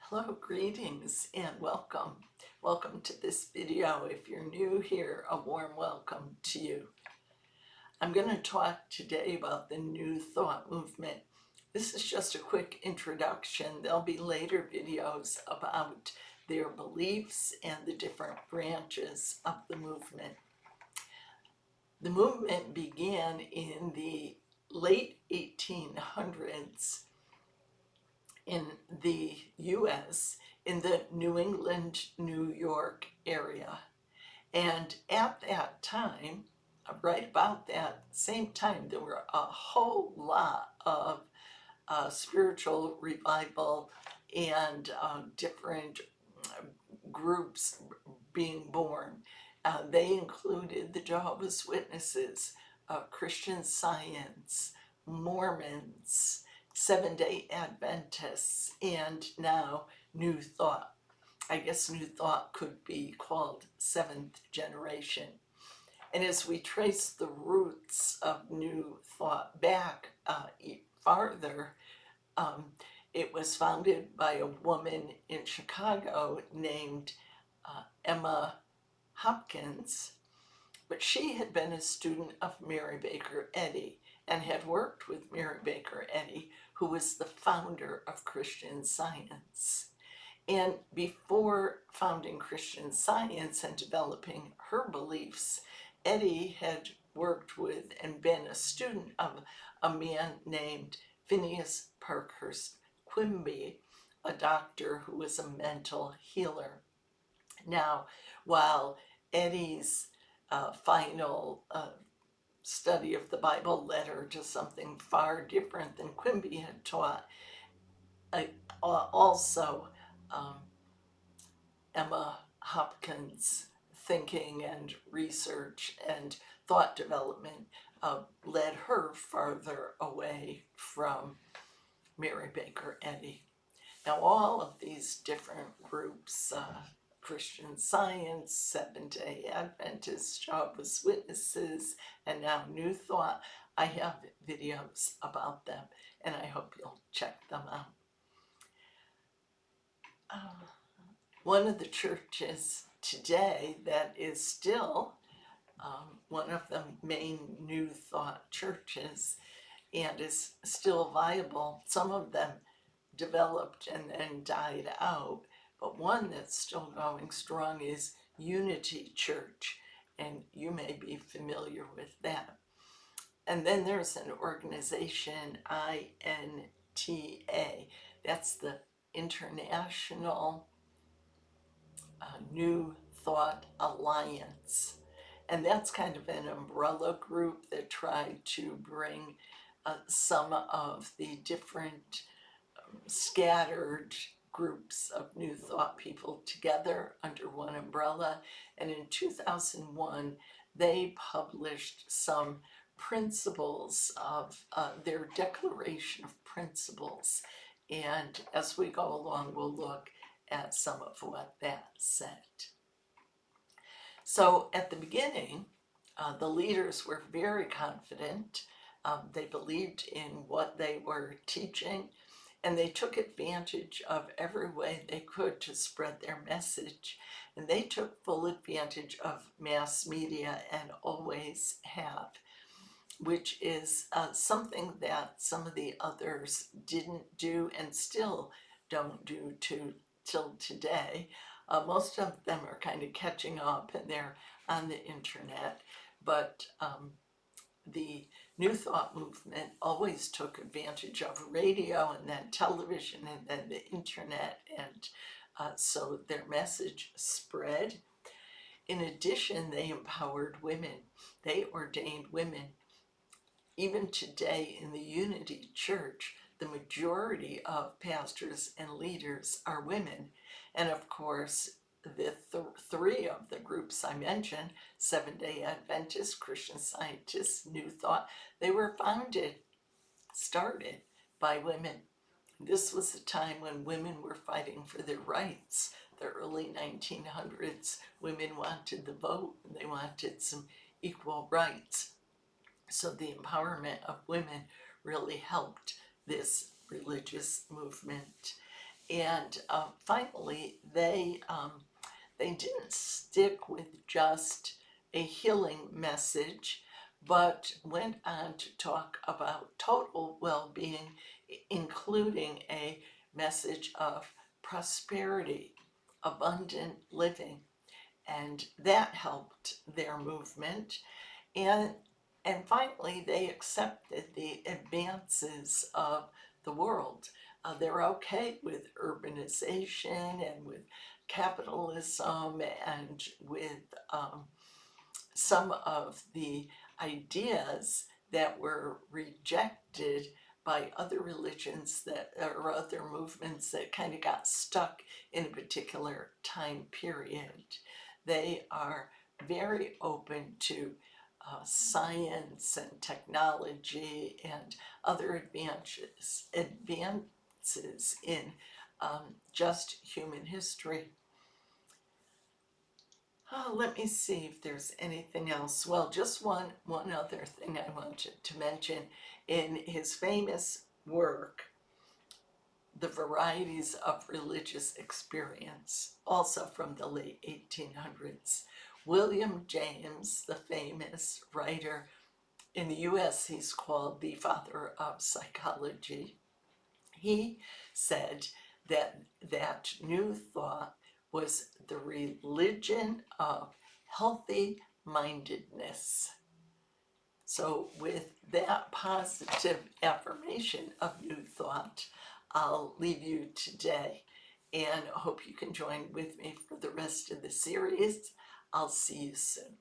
Hello, greetings and welcome. Welcome to this video. If you're new here, a warm welcome to you. I'm going to talk today about the New Thought movement. This is just a quick introduction. There'll be later videos about their beliefs and the different branches of the movement. The movement began in the late 1800s in the US, in the New England, New York area. And at that time, right about that same time, there were a whole lot of spiritual revival and different groups being born. They included the Jehovah's Witnesses, Christian Science, Mormons, Seventh-day Adventists, and now New Thought. I guess New Thought could be called seventh generation. And as we trace the roots of New Thought back farther, um, it was founded by a woman in Chicago named Emma Hopkins, but she had been a student of Mary Baker Eddy and had worked with Mary Baker Eddy, who was the founder of Christian Science. And before founding Christian Science and developing her beliefs, Eddy had worked with and been a student of a man named Phineas Parkhurst Quimby, a doctor who was a mental healer. Now, while Eddy's final study of the Bible led her to something far different than Quimby had taught, also Emma Hopkins' thinking and research and thought development led her farther away from Mary Baker Eddy. Now, all of these different groups, Christian Science, Seventh-day Adventists, Jehovah's Witnesses, and now New Thought, I have videos about them, and I hope you'll check them out. One of the churches today that is still one of the main New Thought churches and is still viable, some of them developed and then died out, but one that's still going strong is Unity Church, and you may be familiar with that. And then there's an organization, INTA, that's the International New Thought Alliance. And that's kind of an umbrella group that tried to bring some of the different scattered groups of New Thought people together under one umbrella. And in 2001, they published some principles of their Declaration of Principles. And as we go along, we'll look at some of what that said. So at the beginning, the leaders were very confident. They believed in what they were teaching, and they took advantage of every way they could to spread their message. And they took full advantage of mass media and always have, which is something that some of the others didn't do and still don't do till today. Most of them are kind of catching up and they're on the internet, but the New Thought movement always took advantage of radio and then television and then the internet, and so their message spread. In addition, they empowered women. They ordained women. Even today in the Unity Church, the majority of pastors and leaders are women. And of course, the three of the groups I mentioned, Seventh-day Adventists, Christian Scientists, New Thought, they were started by women. This was a time when women were fighting for their rights. The early 1900s, women wanted the vote and they wanted some equal rights. So the empowerment of women really helped this religious movement. And finally, they didn't stick with just a healing message, but went on to talk about total well-being, including a message of prosperity, abundant living, and that helped their movement. And and finally, they accepted the advances of the world. They're okay with urbanization and with capitalism and with some of the ideas that were rejected by other religions that or other movements that kind of got stuck in a particular time period. They are very open to science and technology and other advances in just human history. Oh, let me see if there's anything else. Well, just one other thing I wanted to mention. In his famous work, The Varieties of Religious Experience, also from the late 1800s, William James, the famous writer, in the US he's called the father of psychology, he said that New Thought was the religion of healthy mindedness. So, with that positive affirmation of New Thought, I'll leave you today and hope you can join with me for the rest of the series. I'll see you soon.